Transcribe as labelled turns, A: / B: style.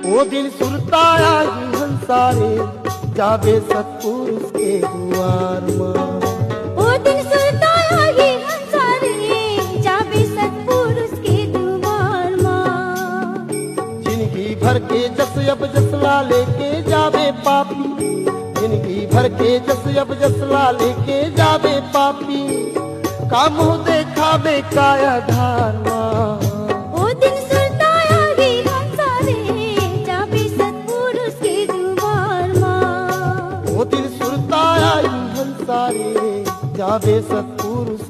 A: ओ दिन सुरताया ही हंसारे जाबे सतपुरुष के द्वार माँ।
B: ओ दिन सुरताया ही हंसारे जाबे सतपुरुष के द्वार माँ।
A: जिंदगी भर के जस अब जसला लेके जाबे पापी, जिंदगी भर के जस अब जसला लेके जाबे पापी, कामों देखा बेकाया धार माँ।
B: ओ दिन सुरताया ही हंसारे जाबे सतपुरुष के द्वार माँ।
A: ओ दिन सुरताया ही हंसारे जाबे सतपुरुष